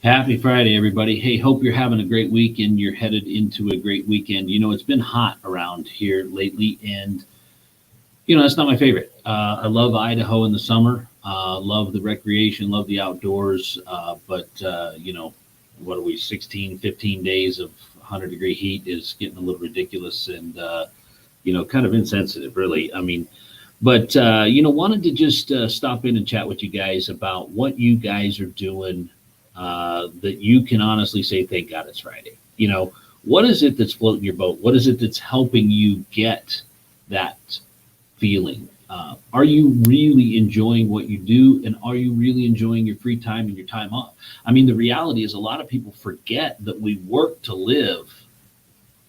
Happy Friday, everybody. Hey, hope you're having a great week and you're headed into a great weekend. It's been hot around here lately, and that's not my favorite. I love Idaho in the summer, love the recreation, love the outdoors. But what are we, 16, 15 days of 100-degree heat is getting a little ridiculous and, kind of insensitive, really. Wanted to just stop in and chat with you guys about what you guys are doing that you can honestly say, thank God it's Friday. What is it that's floating your boat? What is it that's helping you get that feeling? Are you really enjoying what you do? And are you really enjoying your free time and your time off? I mean, the reality is a lot of people forget that we work to live,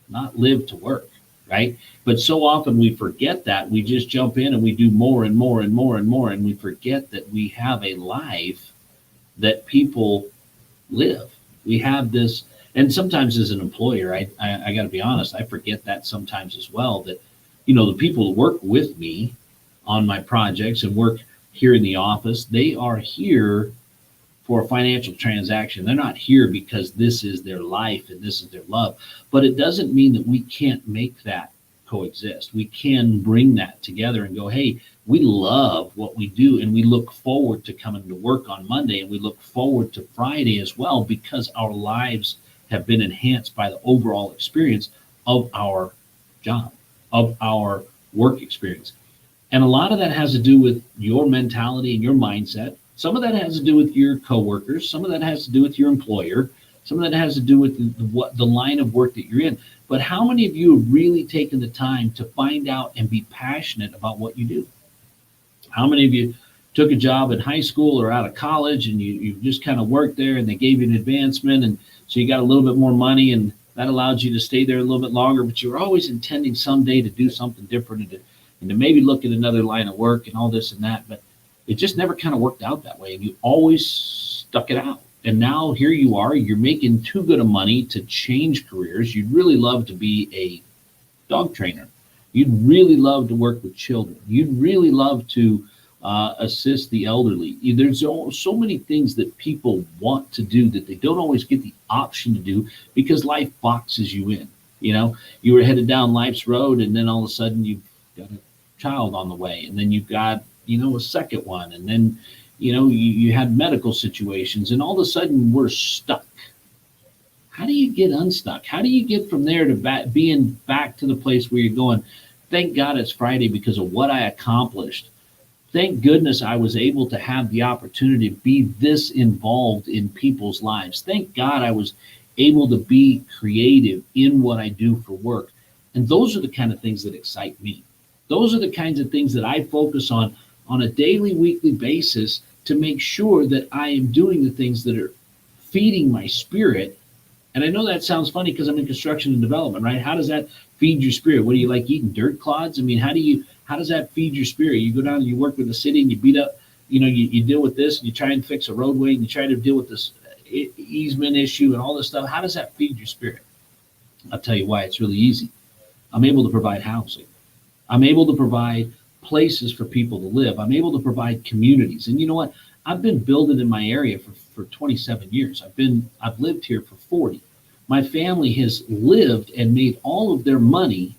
not live to work, right? But so often we forget that. We just jump in and we do more and more and more and more. And we forget that we have a life that people live. We have this, and sometimes as an employer, I got to be honest, I forget that sometimes as well, that, the people that work with me on my projects and work here in the office, they are here for a financial transaction. They're not here because this is their life and this is their love. But it doesn't mean that we can't make that coexist. We can bring that together and go, hey, we love what we do and we look forward to coming to work on Monday, and we look forward to Friday as well, because our lives have been enhanced by the overall experience of our job, of our work experience. And a lot of that has to do with your mentality and your mindset. Some of that has to do with your coworkers. Some of that has to do with your employer. Some of that has to do with the line of work that you're in. But how many of you have really taken the time to find out and be passionate about what you do? How many of you took a job in high school or out of college and you just kind of worked there and they gave you an advancement, and so you got a little bit more money and that allowed you to stay there a little bit longer, but you were always intending someday to do something different and to maybe look at another line of work and all this and that, but it just never kind of worked out that way, and you always stuck it out. And now here you are, you're making too good of money to change careers. You'd really love to be a dog trainer. You'd really love to work with children. You'd really love to assist the elderly. There's so many things that people want to do that they don't always get the option to do because life boxes you in. You were headed down life's road, and then all of a sudden you've got a child on the way, and then you've got, a second one, and then, you had medical situations, and all of a sudden we're stuck. How do you get unstuck? How do you get from there to being back to the place where you're going, thank God it's Friday because of what I accomplished. Thank goodness I was able to have the opportunity to be this involved in people's lives. Thank God I was able to be creative in what I do for work. And those are the kind of things that excite me. Those are the kinds of things that I focus on a daily, weekly basis to make sure that I am doing the things that are feeding my spirit. And I know that sounds funny because I'm in construction and development, right? How does that feed your spirit? What do you like, eating dirt clods? I mean, how does that feed your spirit? You go down and you work with the city and you beat up, you deal with this and you try and fix a roadway and you try to deal with this easement issue and all this stuff. How does that feed your spirit? I'll tell you why. It's really easy. I'm able to provide housing. I'm able to provide places for people to live. I'm able to provide communities. And you know what? I've been building in my area for 27 years. I've lived here for 40. My family has lived and made all of their money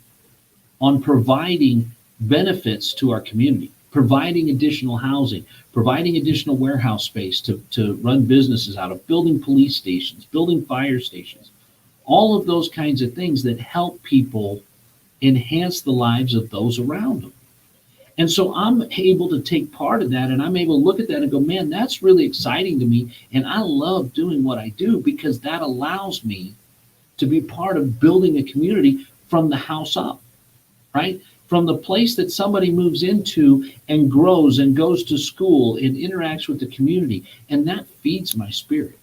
on providing benefits to our community, providing additional housing, providing additional warehouse space to run businesses out of, building police stations, building fire stations, all of those kinds of things that help people enhance the lives of those around them. And so I'm able to take part of that, and I'm able to look at that and go, man, that's really exciting to me. And I love doing what I do because that allows me to be part of building a community from the house up, right? From the place that somebody moves into and grows and goes to school and interacts with the community. And that feeds my spirit,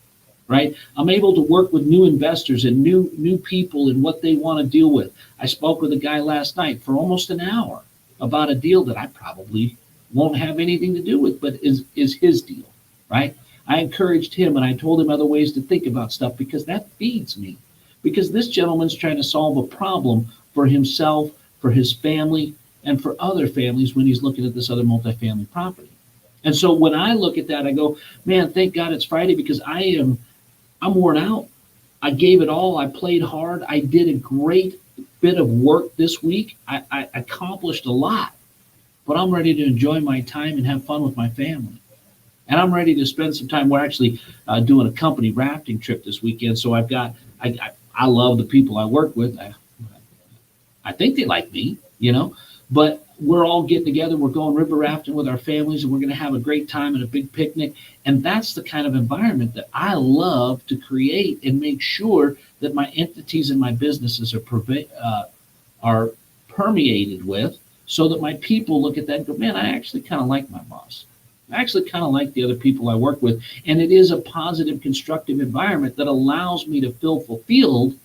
right? I'm able to work with new investors and new people and what they want to deal with. I spoke with a guy last night for almost an hour about a deal that I probably won't have anything to do with, but is his deal, right? I encouraged him and I told him other ways to think about stuff because that feeds me. Because this gentleman's trying to solve a problem for himself, for his family, and for other families when he's looking at this other multifamily property. And so when I look at that, I go, man, thank God it's Friday because I am I'm worn out. I gave it all. I played hard. I did a great bit of work this week. I accomplished a lot, but I'm ready to enjoy my time and have fun with my family. And I'm ready to spend some time. We're actually doing a company rafting trip this weekend. So I love the people I work with. I think they like me, but we're all getting together. We're going river rafting with our families, and we're going to have a great time and a big picnic. And that's the kind of environment that I love to create and make sure that my entities and my businesses are permeated with, so that my people look at that and go, man, I actually kind of like my boss. I actually kind of like the other people I work with. And it is a positive, constructive environment that allows me to feel fulfilled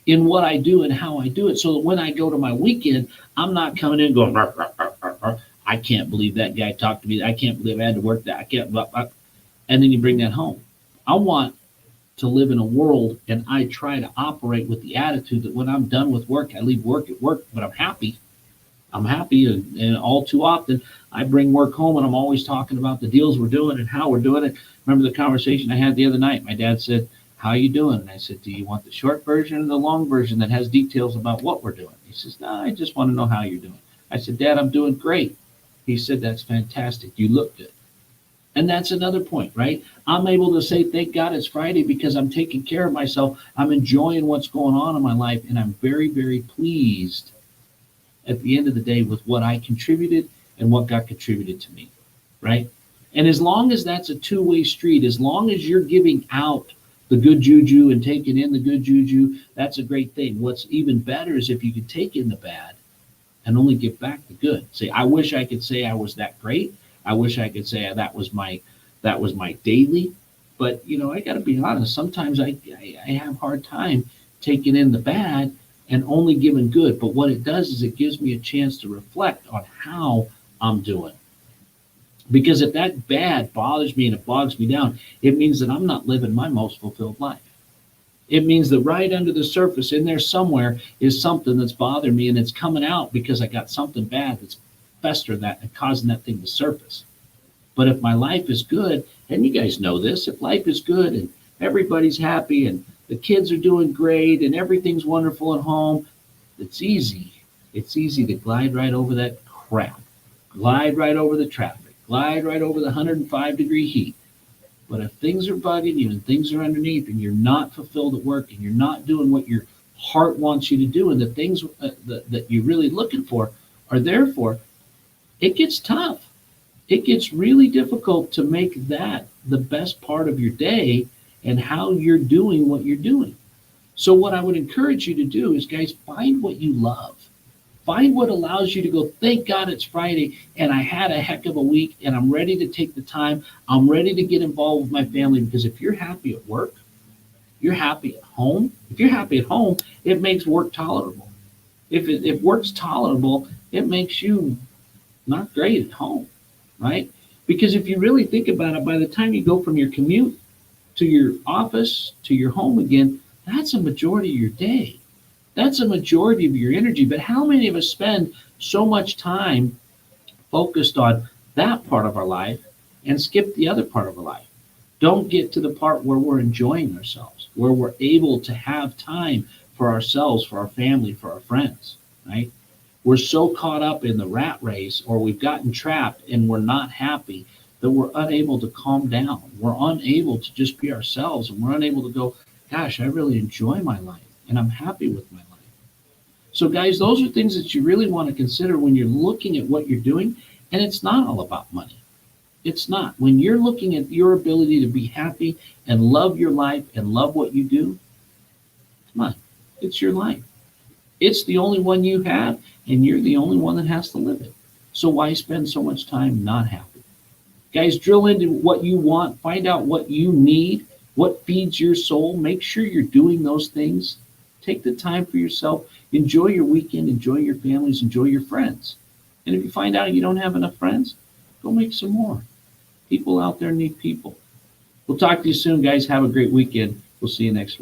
in what I do and how I do it. So that when I go to my weekend, I'm not coming in going, "Rah, rah, rah, rah, rah. I can't believe that guy talked to me. I can't believe I had to work that. I can't, blah, blah." And then you bring that home. I want to live in a world, and I try to operate with the attitude that when I'm done with work, I leave work at work, but I'm happy. I'm happy, and all too often I bring work home, and I'm always talking about the deals we're doing and how we're doing it. Remember the conversation I had the other night? My dad said, "How you doing?" And I said, "Do you want the short version or the long version that has details about what we're doing?" He says, "No, I just want to know how you're doing." I said, "Dad, I'm doing great." He said, "That's fantastic. You look good." And that's another point, right? I'm able to say, thank God it's Friday, because I'm taking care of myself. I'm enjoying what's going on in my life. And I'm very, very pleased at the end of the day with what I contributed and what got contributed to me, right? And as long as that's a two-way street, as long as you're giving out the good juju and taking in the good juju, that's a great thing. What's even better is if you can take in the bad and only give back the good. Say, I wish I could say I was that great. I wish I could say that was my daily. But I got to be honest. Sometimes I have a hard time taking in the bad and only giving good. But what it does is it gives me a chance to reflect on how I'm doing. Because if that bad bothers me and it bogs me down, it means that I'm not living my most fulfilled life. It means that right under the surface, in there somewhere, is something that's bothering me, and it's coming out because I got something bad that's festering that and causing that thing to surface. But if my life is good, and you guys know this, if life is good and everybody's happy and the kids are doing great and everything's wonderful at home, it's easy. It's easy to glide right over that crap, glide right over the traffic, glide right over the 105-degree heat. But if things are bugging you and things are underneath and you're not fulfilled at work and you're not doing what your heart wants you to do, and the things that you're really looking for are there for, it gets tough. It gets really difficult to make that the best part of your day and how you're doing what you're doing. So what I would encourage you to do is, guys, find what you love. Find what allows you to go, thank God it's Friday and I had a heck of a week and I'm ready to take the time. I'm ready to get involved with my family, because if you're happy at work, you're happy at home. If you're happy at home, it makes work tolerable. If work's tolerable, it makes you not great at home, right? Because if you really think about it, by the time you go from your commute to your office to your home again, that's a majority of your day. That's a majority of your energy. But how many of us spend so much time focused on that part of our life and skip the other part of our life? Don't get to the part where we're enjoying ourselves, where we're able to have time for ourselves, for our family, for our friends, right? We're so caught up in the rat race, or we've gotten trapped and we're not happy, that we're unable to calm down. We're unable to just be ourselves, and we're unable to go, gosh, I really enjoy my life and I'm happy with my life. So guys, those are things that you really want to consider when you're looking at what you're doing. And it's not all about money. It's not. When you're looking at your ability to be happy and love your life and love what you do, come on, it's your life. It's the only one you have, and you're the only one that has to live it. So why spend so much time not happy? Guys, drill into what you want. Find out what you need, what feeds your soul. Make sure you're doing those things. Take the time for yourself. Enjoy your weekend. Enjoy your families. Enjoy your friends. And if you find out you don't have enough friends, go make some more. People out there need people. We'll talk to you soon, guys. Have a great weekend. We'll see you next week.